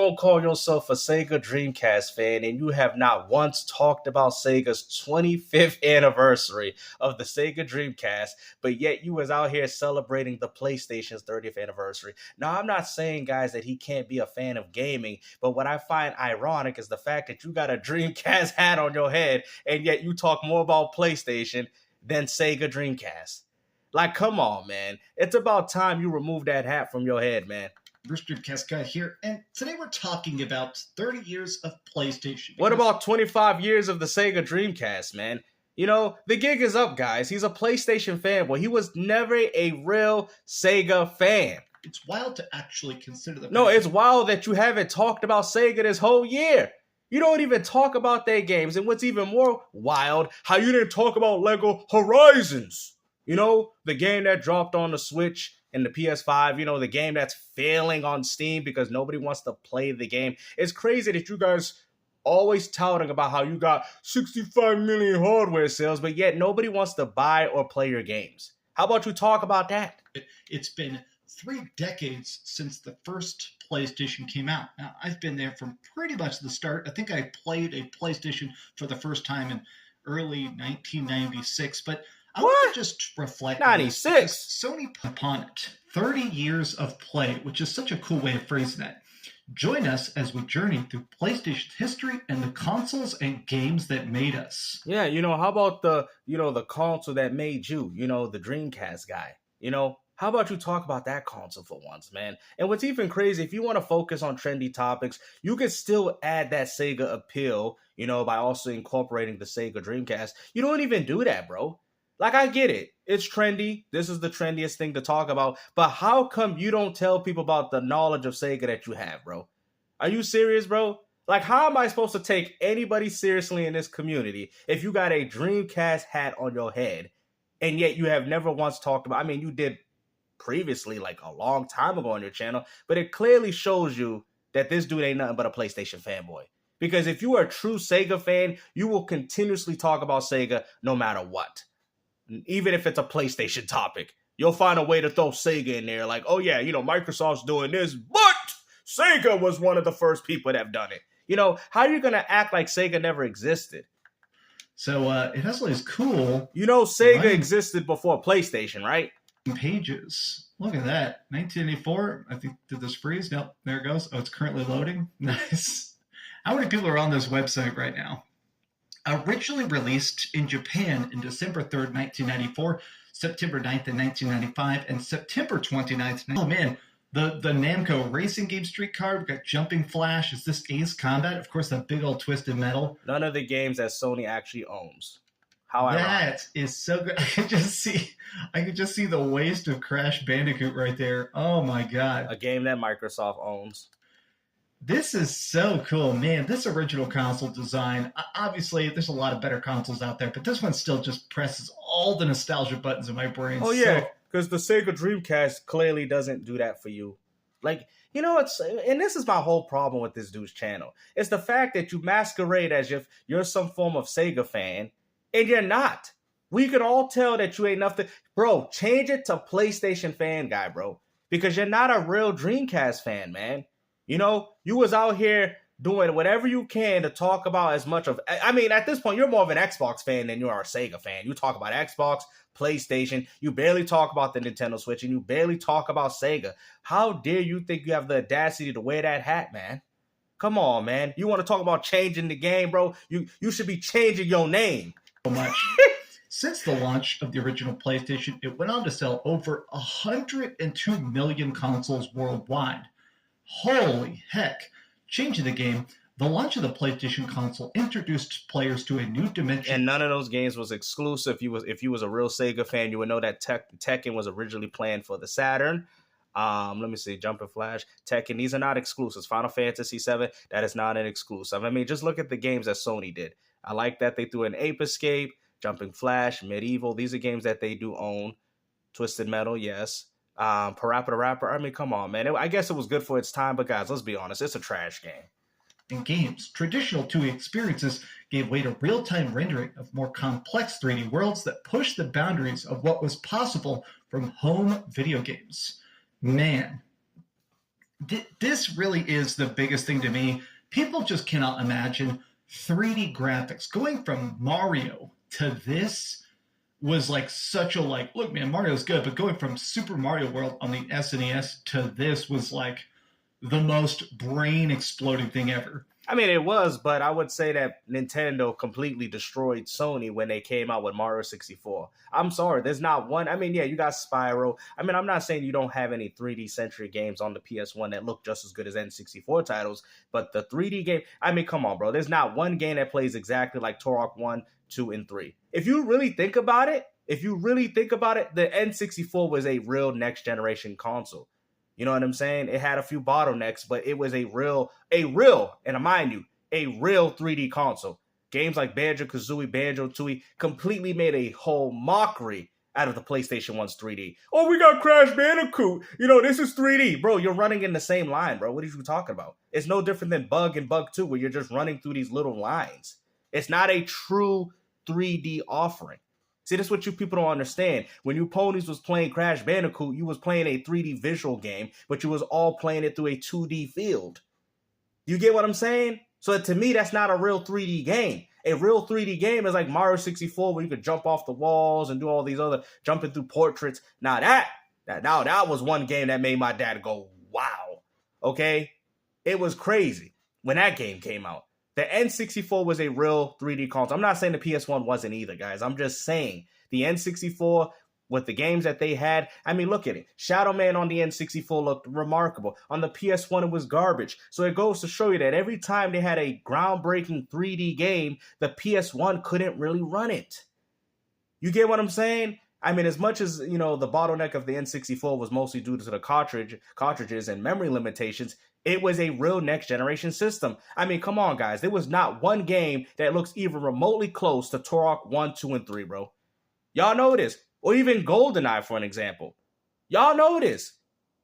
gonna call yourself a Sega Dreamcast fan and you have not once talked about Sega's 25th anniversary of the Sega Dreamcast, but yet you was out here celebrating the PlayStation's 30th anniversary. Now, I'm not saying, guys, that he can't be a fan of gaming, but what I find ironic is the fact that you got a Dreamcast hat on your head and yet you talk more about PlayStation than Sega Dreamcast. Like, come on, man. It's about time you remove that hat from your head, man. Bruce Dreamcast Guy here, and today we're talking about 30 years of PlayStation. What about 25 years of the Sega Dreamcast, man? You know, the gig is up, guys. He's a PlayStation fanboy. He was never a real Sega fan. It's wild to actually consider the... No, it's wild that you haven't talked about Sega this whole year. You don't even talk about their games. And what's even more wild, how you didn't talk about Lego Horizons. You know, the game that dropped on the Switch and the PS5, you know, the game that's failing on Steam because nobody wants to play the game. It's crazy that you guys always touting about how you got 65 million hardware sales, but yet nobody wants to buy or play your games. How about you talk about that? It's been 3 decades since the first PlayStation came out. Now, I've been there from pretty much the start. I think I played a PlayStation for the first time in early 1996, but I want to just reflect 96. Sony put upon it 30 years of play, which is such a cool way of phrasing that. Join us as we journey through PlayStation's history and the consoles and games that made us. Yeah, you know, how about the console that made you, the Dreamcast guy? How about you talk about that console for once, man? And what's even crazy, if you want to focus on trendy topics, you could still add that Sega appeal, by also incorporating the Sega Dreamcast. You don't even do that, bro. Like, I get it. It's trendy. This is the trendiest thing to talk about. But how come you don't tell people about the knowledge of Sega that you have, bro? Are you serious, bro? Like, how am I supposed to take anybody seriously in this community if you got a Dreamcast hat on your head and yet you have never once talked about... I mean, you did previously, like a long time ago on your channel, but it clearly shows you that this dude ain't nothing but a PlayStation fanboy. Because if you are a true Sega fan, you will continuously talk about Sega no matter what. Even if it's a PlayStation topic, you'll find a way to throw Sega in there. Like, oh yeah, Microsoft's doing this, but Sega was one of the first people that have done it. How are you going to act like Sega never existed? So it actually is cool. Sega existed before PlayStation, right? Pages. Look at that. 1984. I think, did this freeze? Nope. There it goes. Oh, it's currently loading. Nice. How many people are on this website right now? Originally released in Japan in December 3rd, 1994, September 9th in 1995, and September 29th. Oh man, the Namco racing game Streetcar. We've got Jumping Flash. Is this Ace Combat? Of course, that big old Twisted Metal. None of the games that Sony actually owns. How that is so good. I could just see the waste of Crash Bandicoot right there. Oh my god. A game that Microsoft owns. This is so cool, man. This original console design, obviously, there's a lot of better consoles out there, but this one still just presses all the nostalgia buttons in my brain. Oh, yeah, because the Sega Dreamcast clearly doesn't do that for you. Like, and this is my whole problem with this dude's channel. It's the fact that you masquerade as if you're some form of Sega fan, and you're not. We could all tell that you ain't nothing. Bro, change it to PlayStation fan guy, bro, because you're not a real Dreamcast fan, man. You was out here doing whatever you can to talk about as much of... I mean, at this point, you're more of an Xbox fan than you are a Sega fan. You talk about Xbox, PlayStation. You barely talk about the Nintendo Switch, and you barely talk about Sega. How dare you think you have the audacity to wear that hat, man? Come on, man. You want to talk about changing the game, bro? You should be changing your name. So much. Since the launch of the original PlayStation, it went on to sell over 102 million consoles worldwide. Holy heck. Changing the game, the launch of the PlayStation console introduced players to a new dimension. And none of those games was exclusive. If you was a real Sega fan, you would know that Tekken was originally planned for the Saturn. Let me see, Jumping Flash, Tekken, these are not exclusives. Final Fantasy VII, that is not an exclusive. I mean, just look at the games that Sony did. I like that they threw in Ape Escape, Jumping Flash, Medieval. These are games that they do own. Twisted Metal, yes. Parappa the Rapper. I mean, come on, man. I guess it was good for its time, but guys, let's be honest. It's a trash game. In games, traditional 2D experiences gave way to real-time rendering of more complex 3D worlds that pushed the boundaries of what was possible from home video games. Man, This really is the biggest thing to me. People just cannot imagine 3D graphics. Going from Mario to this was like such a like, look, man, Mario's good, but going from Super Mario World on the SNES to this was like the most brain exploding thing ever. I mean, it was, but I would say that Nintendo completely destroyed Sony when they came out with Mario 64. I'm sorry, there's not one. I mean, yeah, you got Spyro. I mean, I'm not saying you don't have any 3D centric games on the PS1 that look just as good as N64 titles, but the 3D game, I mean, come on, bro. There's not one game that plays exactly like Turok 1, 2, and 3. If you really think about it, the N64 was a real next generation console. You know what I'm saying? It had a few bottlenecks, but it was a real, and mind you, a real 3D console. Games like Banjo-Kazooie, Banjo-Tooie completely made a whole mockery out of the PlayStation 1's 3D. Oh, we got Crash Bandicoot. You know, this is 3D. Bro, you're running in the same line, bro. What are you talking about? It's no different than Bug and Bug 2, where you're just running through these little lines. It's not a true 3D offering. See, that's what you people don't understand. When you ponies was playing Crash Bandicoot, you was playing a 3D visual game, but you was all playing it through a 2D field. You get what I'm saying? So to me, that's not a real 3D game. A real 3D game is like Mario 64, where you could jump off the walls and do all these other jumping through portraits. Now that was one game that made my dad go, wow. Okay? It was crazy when that game came out. The N64 was a real 3D console. I'm not saying the PS1 wasn't either, guys. I'm just saying the N64, with the games that they had, I mean, look at it. Shadow Man on the N64 looked remarkable. On the PS1, it was garbage. So it goes to show you that every time they had a groundbreaking 3D game, the PS1 couldn't really run it. You get what I'm saying? I mean, as much as, you know, the bottleneck of the N64 was mostly due to the cartridges and memory limitations, it was a real next generation system. I mean, come on, guys. There was not one game that looks even remotely close to Turok 1, 2, and 3, bro. Y'all know this. Or even GoldenEye, for an example. Y'all know this.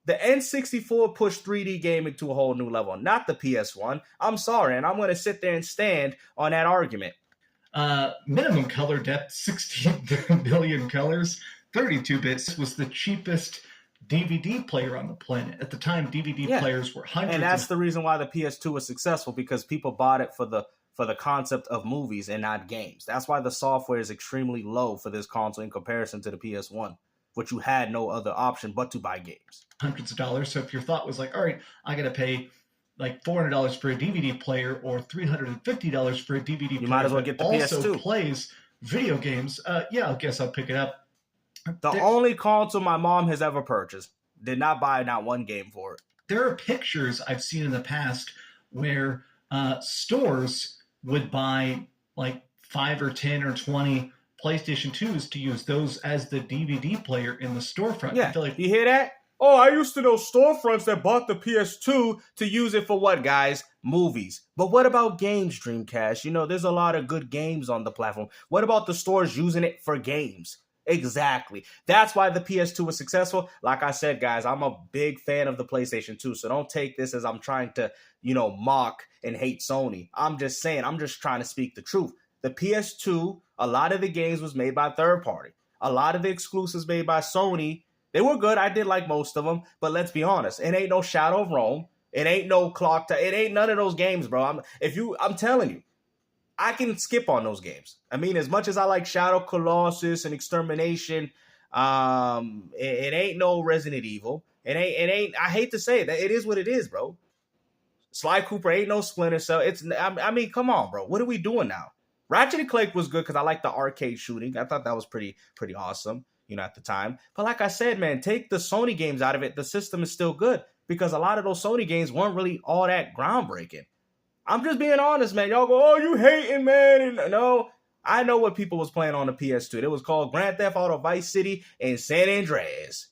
The N64 pushed 3D gaming to a whole new level, not the PS1. I'm sorry, and I'm going to sit there and stand on that argument. Minimum color depth, 16 billion colors, 32 bits, was the cheapest DVD player on the planet. At the time, DVD players were hundreds. And that's the reason why the PS2 was successful, because people bought it for the concept of movies and not games. That's why the software is extremely low for this console in comparison to the PS1, which you had no other option but to buy games. Hundreds of dollars. So if your thought was like, all right, I got to pay like $400 for a DVD player or $350 for a DVD player, you might as well get the also PS2. Plays video games. Yeah, I guess I'll pick it up. The only console my mom has ever purchased. Did not buy not one game for it. There are pictures I've seen in the past where stores would buy like 5 or 10 or 20 PlayStation 2s to use those as the DVD player in the storefront. Yeah, I feel like, you hear that? Oh, I used to know storefronts that bought the PS2 to use it for what, guys? Movies. But what about games, Dreamcast? You know, there's a lot of good games on the platform. What about the stores using it for games? Exactly. That's why the PS2 was successful. Like I said, guys, I'm a big fan of the PlayStation 2, so don't take this as I'm trying to, you know, mock and hate Sony. I'm just saying, I'm just trying to speak the truth. The PS2, a lot of the games was made by third party. A lot of the exclusives made by Sony, they were good. I did like most of them, but let's be honest. It ain't no Shadow of Rome. It ain't no Clock Tower. It ain't none of those games, bro. I'm telling you, I can skip on those games. I mean, as much as I like Shadow Colossus and Extermination, it ain't no Resident Evil. It ain't. I hate to say it, it is what it is, bro. Sly Cooper ain't no Splinter Cell. I mean, come on, bro. What are we doing now? Ratchet and Clank was good because I like the arcade shooting. I thought that was pretty awesome, you know, at the time. But like I said, man, take the Sony games out of it. The system is still good because a lot of those Sony games weren't really all that groundbreaking. I'm just being honest, man. Y'all go, oh, you hating, man. And no, I know what people was playing on the PS2. It was called Grand Theft Auto Vice City and San Andreas.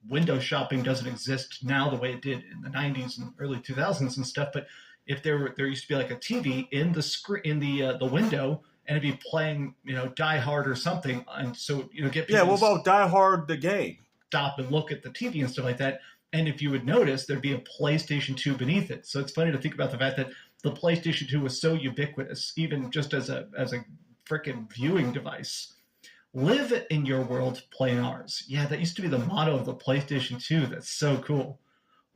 Window shopping doesn't exist now the way it did in the 90s and early 2000s and stuff. But if there used to be like a TV in the window, and it'd be playing, you know, Die Hard or something, and so, you know, get people what about Die Hard the game? Stop and look at the TV and stuff like that. And if you would notice, there'd be a PlayStation 2 beneath it. So it's funny to think about the fact that the PlayStation 2 was so ubiquitous, even just as a freaking viewing device. Live in your world, play in ours. Yeah, that used to be the motto of the PlayStation 2. That's so cool.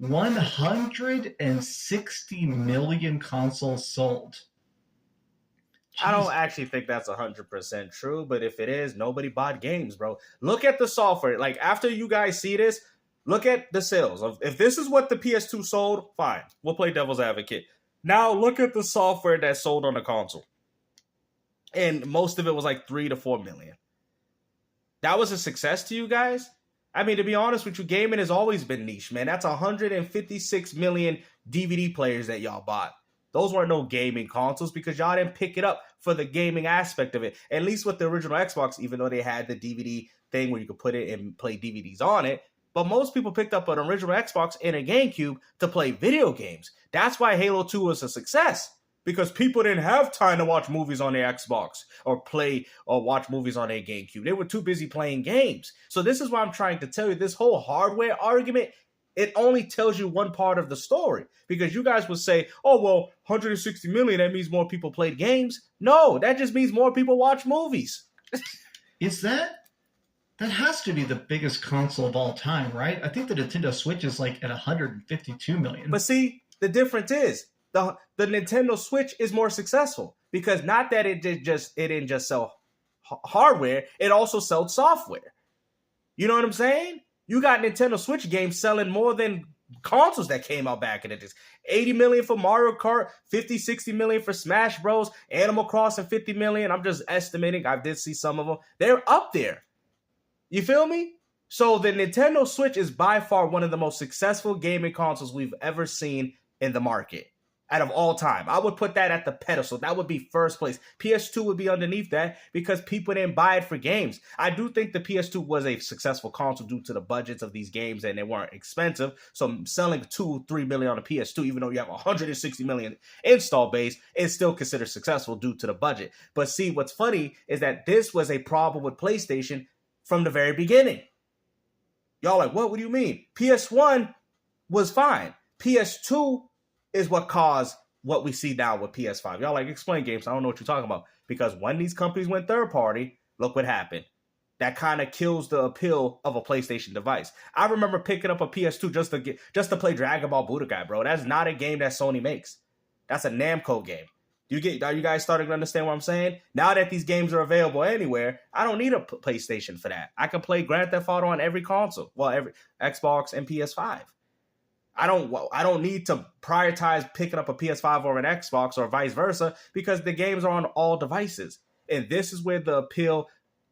160 million consoles sold. I don't Jeez. actually think that's 100% true, but if it is, nobody bought games, bro. Look at the software. Like, after you guys see this, look at the sales. If this is what the PS2 sold, fine. We'll play devil's advocate. Now, look at the software that sold on the console. And most of it was like 3 to 4 million. That was a success to you guys? I mean, to be honest with you, gaming has always been niche, man. That's 156 million DVD players that y'all bought. Those weren't no gaming consoles because y'all didn't pick it up for the gaming aspect of it. At least with the original Xbox, even though they had the DVD thing where you could put it and play DVDs on it. But most people picked up an original Xbox and a GameCube to play video games. That's why Halo 2 was a success. Because people didn't have time to watch movies on their Xbox or play or watch movies on their GameCube. They were too busy playing games. So this is why I'm trying to tell you, this whole hardware argument, it only tells you one part of the story. Because you guys would say, oh, well, 160 million, that means more people played games. No, that just means more people watch movies. Is that has to be the biggest console of all time, right? I think the Nintendo Switch is like at 152 million. But see, the difference is, the Nintendo Switch is more successful because not that it didn't just sell hardware, it also sold software. You know what I'm saying? You got Nintendo Switch games selling more than consoles that came out back in the days. 80 million for Mario Kart, 50, 60 million for Smash Bros, Animal Crossing 50 million. I'm just estimating. I did see some of them. They're up there. You feel me? So the Nintendo Switch is by far one of the most successful gaming consoles we've ever seen in the market. Out of all time. I would put that at the pedestal. That would be first place. PS2 would be underneath that because people didn't buy it for games. I do think the PS2 was a successful console due to the budgets of these games and they weren't expensive. So selling 2-3 million on a PS2, even though you have 160 million install base, is still considered successful due to the budget. But see, what's funny is that this was a problem with PlayStation from the very beginning. Y'all like, what do you mean? PS1 was fine. PS2 is what caused what we see now with PS5. Y'all like, explain, games. I don't know what you're talking about. Because when these companies went third party, look what happened. That kind of kills the appeal of a PlayStation device. I remember picking up a PS2 just to play Dragon Ball Budokai, bro. That's not a game that Sony makes. That's a Namco game. Are you guys starting to understand what I'm saying? Now that these games are available anywhere, I don't need a PlayStation for that. I can play Grand Theft Auto on every console. Well, every Xbox and PS5. I don't need to prioritize picking up a PS5 or an Xbox or vice versa because the games are on all devices. And this is where the appeal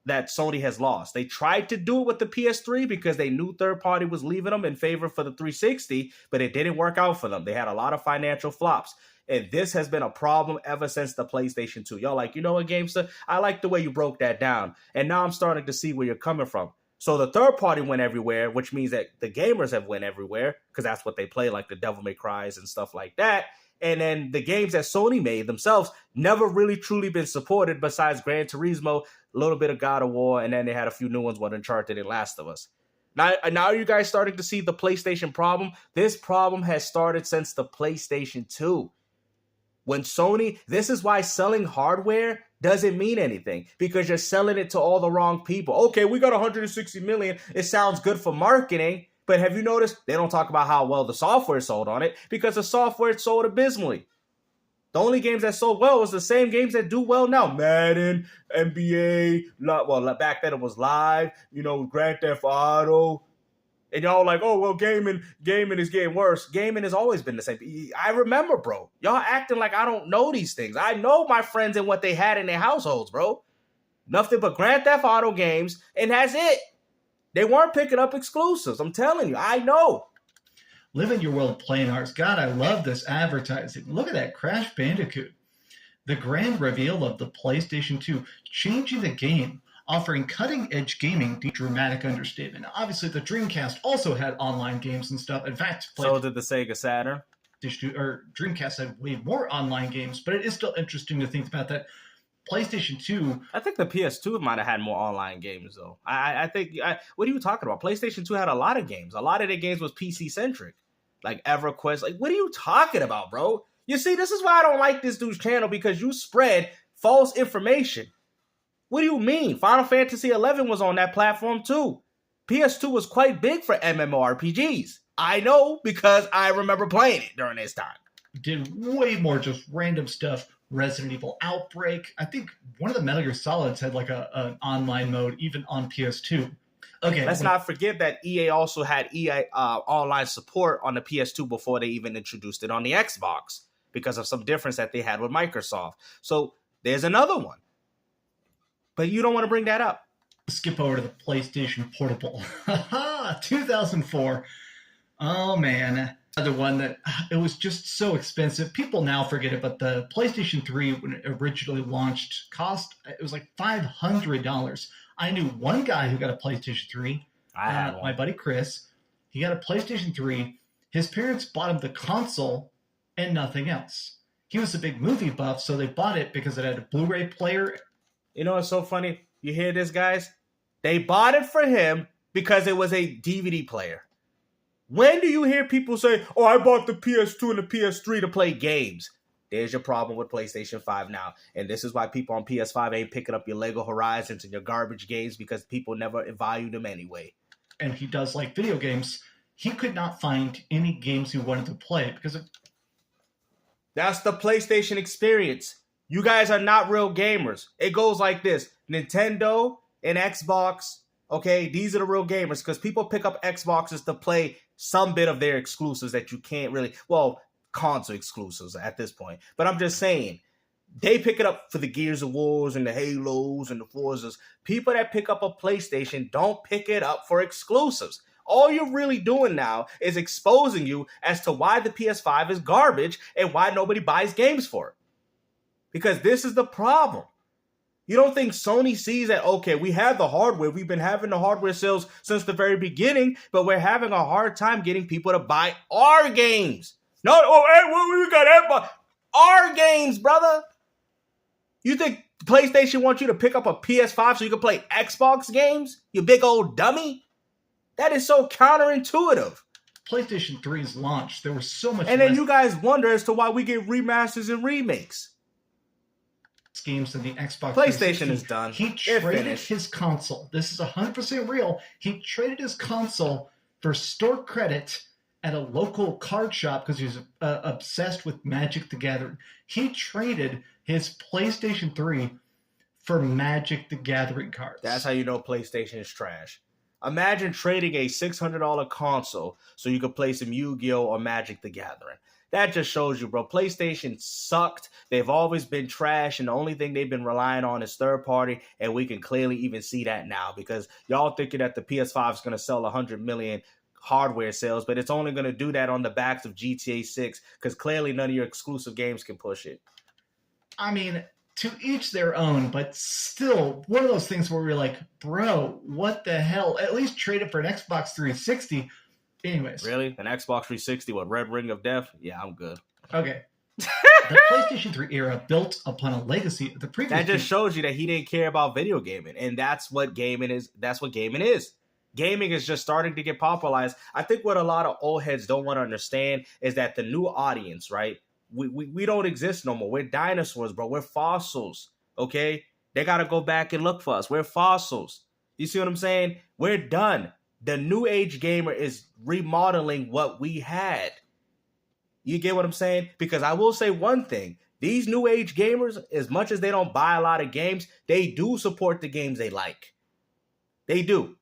that Sony has lost. They tried to do it with the PS3 because they knew third party was leaving them in favor for the 360, but it didn't work out for them. They had a lot of financial flops. And this has been a problem ever since the PlayStation 2. Y'all like, you know what, Gamester? I like the way you broke that down. And now I'm starting to see where you're coming from. So the third party went everywhere, which means that the gamers have went everywhere because that's what they play, like the Devil May Cries and stuff like that. And then the games that Sony made themselves never really truly been supported besides Gran Turismo, a little bit of God of War, and then they had a few new ones with Uncharted and Last of Us. Now are you guys starting to see the PlayStation problem? This problem has started since the PlayStation 2. When Sony, this is why selling hardware doesn't mean anything because you're selling it to all the wrong people. Okay, we got 160 million. It sounds good for marketing, but have you noticed they don't talk about how well the software sold on it because the software sold abysmally. The only games that sold well was the same games that do well now. Madden, NBA, well, back then it was Live, Grand Theft Auto. And y'all like, oh, well, gaming is getting worse. Gaming has always been the same. I remember, bro. Y'all acting like I don't know these things. I know my friends and what they had in their households, bro. Nothing but Grand Theft Auto games, and that's it. They weren't picking up exclusives. I'm telling you, I know. Live in your world of playing arts. God, I love this advertising. Look at that Crash Bandicoot. The grand reveal of the PlayStation 2, changing the game. Offering cutting-edge gaming, the dramatic understatement. Now, obviously, the Dreamcast also had online games and stuff. In fact, so did the Sega Saturn. Dreamcast had way more online games, but it is still interesting to think about that. PlayStation 2... I think the PS2 might have had more online games, though. I think... what are you talking about? PlayStation 2 had a lot of games. A lot of their games was PC-centric. Like EverQuest. Like, what are you talking about, bro? You see, this is why I don't like this dude's channel, because you spread false information. What do you mean? Final Fantasy XI was on that platform too. PS2 was quite big for MMORPGs. I know because I remember playing it during this time. Did way more just random stuff. Resident Evil Outbreak. I think one of the Metal Gear Solids had like an online mode even on PS2. Okay. Let's not forget that EA also had EA online support on the PS2 before they even introduced it on the Xbox because of some difference that they had with Microsoft. So there's another one. But you don't want to bring that up. Skip over to the PlayStation Portable. 2004. Oh, man. Another one that it was just so expensive. People now forget it, but the PlayStation 3, when it originally launched, it was like $500. I knew one guy who got a PlayStation 3. I had one. My buddy Chris. He got a PlayStation 3. His parents bought him the console and nothing else. He was a big movie buff, so they bought it because it had a Blu-ray player. You know what's so funny? You hear this, guys? They bought it for him because it was a DVD player. When do you hear people say, oh, I bought the PS2 and the PS3 to play games? There's your problem with PlayStation 5 now. And this is why people on PS5 ain't picking up your Lego Horizons and your garbage games because people never valued them anyway. And he does like video games. He could not find any games he wanted to play because of... That's the PlayStation experience. You guys are not real gamers. It goes like this. Nintendo and Xbox, okay, these are the real gamers because people pick up Xboxes to play some bit of their exclusives that you can't really, well, console exclusives at this point. But I'm just saying, they pick it up for the Gears of Wars and the Halos and the Forzas. People that pick up a PlayStation don't pick it up for exclusives. All you're really doing now is exposing you as to why the PS5 is garbage and why nobody buys games for it. Because this is the problem. You don't think Sony sees that, okay, we have the hardware. We've been having the hardware sales since the very beginning, but we're having a hard time getting people to buy our games. No, oh, hey, well, we got that, our games, brother. You think PlayStation wants you to pick up a PS5 so you can play Xbox games? You big old dummy? That is so counterintuitive. PlayStation 3's launch, there was so much... And then you guys wonder as to why we get remasters and remakes. Games than the Xbox. PlayStation is done. He traded his console. This is 100% real. He traded his console for store credit at a local card shop because he was obsessed with Magic the Gathering. He traded his PlayStation 3 for Magic the Gathering cards. That's how you know PlayStation is trash. Imagine trading a $600 console so you could play some Yu-Gi-Oh! Or Magic the Gathering. That just shows you, bro. PlayStation sucked. They've always been trash, and the only thing they've been relying on is third party, and we can clearly even see that now because y'all thinking that the PS5 is going to sell 100 million hardware sales, but it's only going to do that on the backs of GTA 6 because clearly none of your exclusive games can push it. I mean, to each their own, but still, one of those things where we're like, bro, what the hell? At least trade it for an Xbox 360. Anyways. Really? An Xbox 360, what, Red Ring of Death? Yeah, I'm good. Okay. The PlayStation 3 era built upon a legacy of the previous... That just shows you that he didn't care about video gaming, and that's what gaming is. That's what gaming is. Gaming is just starting to get popularized. I think what a lot of old heads don't want to understand is that the new audience, right? We don't exist no more. We're dinosaurs, bro. We're fossils, okay? They got to go back and look for us. We're fossils. You see what I'm saying? We're done. The new age gamer is remodeling what we had. You get what I'm saying? Because I will say one thing. These new age gamers, as much as they don't buy a lot of games, they do support the games they like. They do.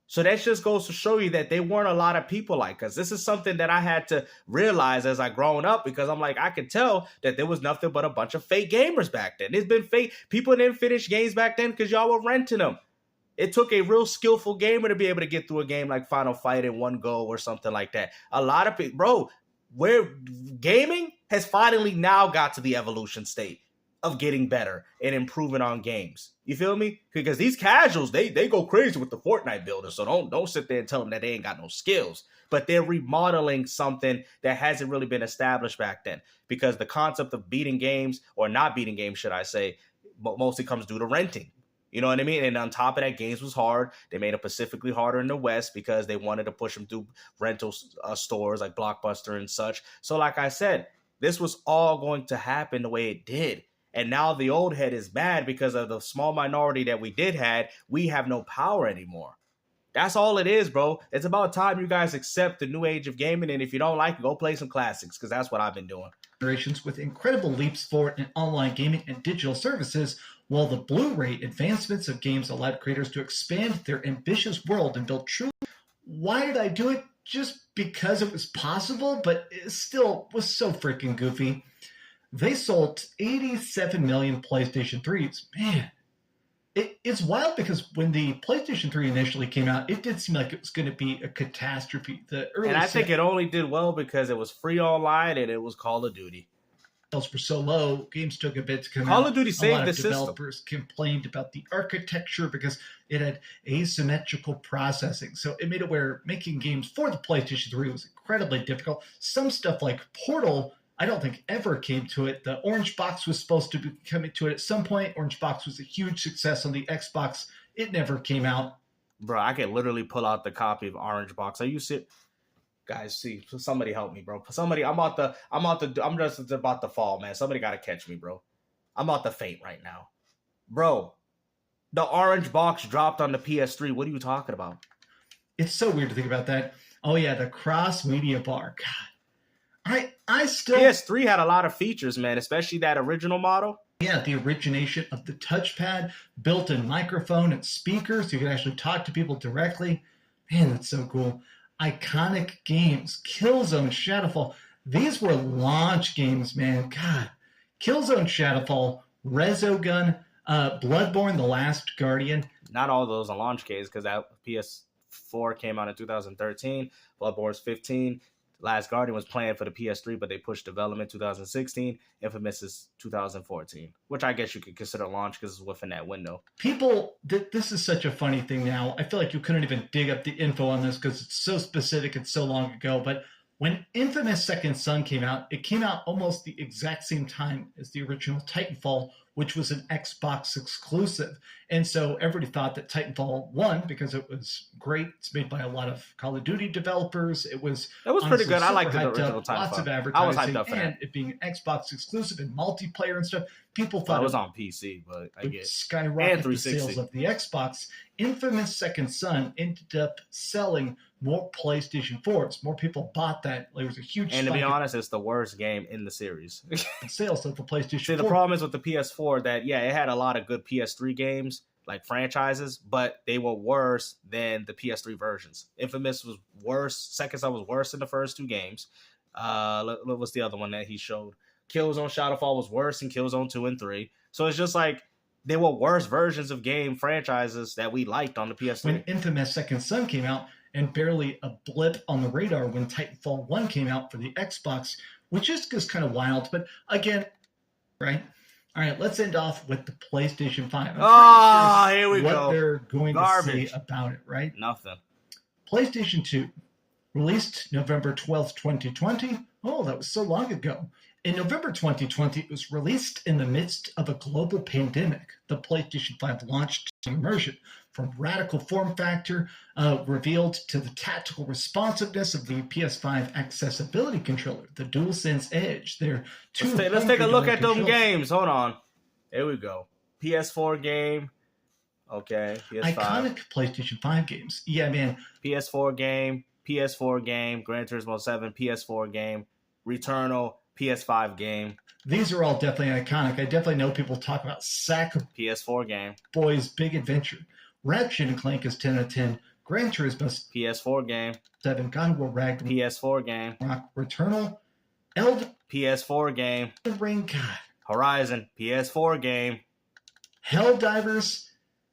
So that just goes to show you that they weren't a lot of people like us. This is something that I had to realize as I grown up because I'm like, I could tell that there was nothing but a bunch of fake gamers back then. There's been fake. People didn't finish games back then because y'all were renting them. It took a real skillful gamer to be able to get through a game like Final Fight in one go or something like that. A lot of people, bro, where gaming has finally now got to the evolution state of getting better and improving on games. You feel me? Because these casuals, they go crazy with the Fortnite builder. So don't sit there and tell them that they ain't got no skills. But they're remodeling something that hasn't really been established back then. Because the concept of beating games, or not beating games, should I say, mostly comes due to renting. You know what I mean? And on top of that, games was hard. They made it specifically harder in the West because they wanted to push them through rental stores like Blockbuster and such. So like I said, this was all going to happen the way it did. And now the old head is mad because of the small minority that we did had. We have no power anymore. That's all it is, bro. It's about time you guys accept the new age of gaming, and if you don't like it, go play some classics, because that's what I've been doing. Generations with incredible leaps forward in online gaming and digital services, while the Blu-ray advancements of games allowed creators to expand their ambitious world and build true. Why did I do it? Just because it was possible, but it still was so freaking goofy. They sold 87 million PlayStation 3s. Man, it's wild because when the PlayStation 3 initially came out, it did seem like it was going to be a catastrophe. And I think it only did well because it was free online and it was Call of Duty. Sales were so low, games took a bit to come out. Call of Duty saved the system. Developers complained about the architecture because it had asymmetrical processing. So it made it where making games for the PlayStation 3 was incredibly difficult. Some stuff like Portal, I don't think ever came to it. The Orange Box was supposed to be coming to it at some point. Orange Box was a huge success on the Xbox. It never came out. Bro, I can literally pull out the copy of Orange Box. Are you serious? Guys, see, somebody help me, bro. Somebody, I'm just about to fall, man. Somebody got to catch me, bro. I'm about to faint right now. Bro, the Orange Box dropped on the PS3. What are you talking about? It's so weird to think about that. Oh, yeah, the cross-media bar. God. I still... PS3 had a lot of features, man, especially that original model. Yeah, the origination of the touchpad, built-in microphone and speakers. You can actually talk to people directly. Man, that's so cool. Iconic games. Killzone, Shadowfall. These were launch games, man. God. Killzone, Shadowfall, Resogun, Bloodborne, The Last Guardian. Not all those are launch games because that PS4 came out in 2013. Bloodborne's 15. Last Guardian was planned for the PS3, but they pushed development 2016. Infamous is 2014, which I guess you could consider launch because it's within that window. People, this is such a funny thing now. I feel like you couldn't even dig up the info on this because it's so specific and so long ago. But when Infamous Second Son came out, it came out almost the exact same time as the original Titanfall, which was an Xbox exclusive. And so everybody thought that Titanfall won because it was great. It's made by a lot of Call of Duty developers. It was pretty good. I liked the original Titanfall. Lots of advertising. I was hyped up for and it being an Xbox exclusive and multiplayer and stuff. People thought it was on PC, but I guess skyrocket the sales of the Xbox. Infamous Second Son ended up selling more PlayStation 4s. More people bought that. There was a huge and to be honest, it's the worst game in the series. Sales of the PlayStation 4. See, the problem is with the PS4 that, yeah, it had a lot of good PS3 games, like franchises, but they were worse than the PS3 versions. Infamous was worse. Second Son was worse than the first two games. What was the other one that he showed? Killzone Shadowfall was worse than Killzone 2 and 3. So it's just like they were worse versions of game franchises that we liked on the PS3. When Infamous Second Son came out, and barely a blip on the radar when Titanfall 1 came out for the Xbox, which is just kind of wild. But again, right? All right, let's end off with the PlayStation 5. Here we go. What they're going to say about it, right? Nothing. PlayStation 2, released November 12th, 2020. Oh, that was so long ago. In November 2020, it was released in the midst of a global pandemic. The PlayStation 5 launched immersion from radical form factor revealed to the tactical responsiveness of the PS5 accessibility controller, the DualSense Edge. Let's take a look at them games. Hold on. Here we go. PS4 game. Okay. PS5. Iconic PlayStation 5 games. Yeah, man. PS4 game. Gran Turismo 7, PS4 game. Returnal, PS5 game. These are all definitely iconic. I definitely know people talk about PS4 game. Boys Big Adventure. Ratchet & Clank is 10 out of 10. Gran Turismo PS4 game. 7. God of War Ragnarok. PS4 game. Returnal. Elden PS4 game. Ring. God. Horizon. PS4 game. Helldivers.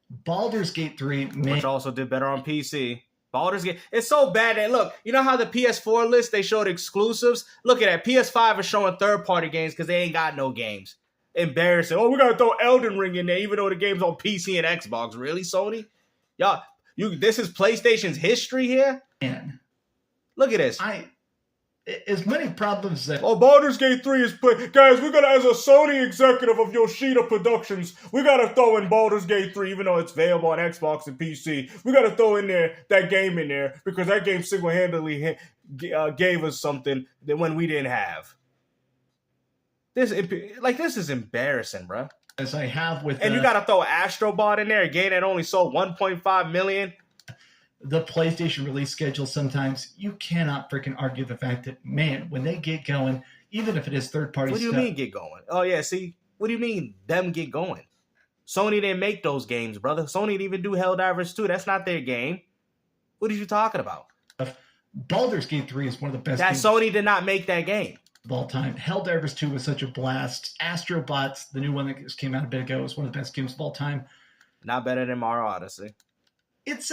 Baldur's Gate 3. Which also did better on PC. Baldur's Gate. It's so bad that, look, you know how the PS4 list, they showed exclusives? Look at that. PS5 is showing third-party games because they ain't got no games. Embarrassing. Oh, we got to throw Elden Ring in there even though the game's on PC and Xbox. Really, Sony? Y'all, this is PlayStation's history here? Man. Look at this. As many problems that... Oh, Baldur's Gate 3 is... Guys, we got to, as a Sony executive of Yoshida Productions, we got to throw in Baldur's Gate 3, even though it's available on Xbox and PC. We got to throw in there that game in there, because that game single-handedly gave us something that when we didn't have. This is embarrassing, bro. As I have with... And you got to throw Astrobot in there, a game that only sold 1.5 million. the PlayStation release schedule sometimes, you cannot freaking argue the fact that, man, when they get going, even if it is third-party What do you stuff. mean get going? Oh, yeah, see, what do you mean them get going? Sony didn't make those games, brother. Sony didn't even do Helldivers 2. That's not their game. What are you talking about? Baldur's Gate 3 is one of the best That games Sony did not make that game. of all time. Helldivers 2 was such a blast. Astrobots, the new one that just came out a bit ago, is one of the best games of all time. Not better than Mario Odyssey. It's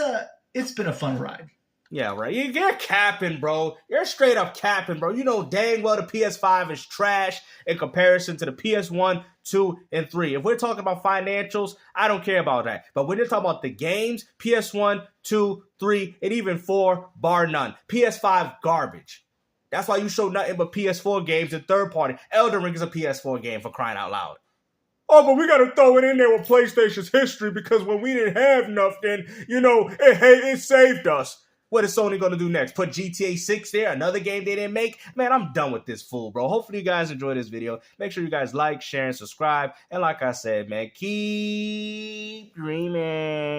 been a fun ride. Yeah, right. You're capping, bro. You're straight up capping, bro. You know dang well the PS5 is trash in comparison to the PS1, 2, and 3. If we're talking about financials, I don't care about that. But when you're talking about the games, PS1, 2, 3, and even 4, bar none. PS5, garbage. That's why you show nothing but PS4 games and third party. Elden Ring is a PS4 game, for crying out loud. Oh, but we got to throw it in there with PlayStation's history because when we didn't have nothing, it saved us. What is Sony going to do next? Put GTA 6 there? Another game they didn't make? Man, I'm done with this fool, bro. Hopefully you guys enjoyed this video. Make sure you guys like, share, and subscribe. And like I said, man, keep dreaming.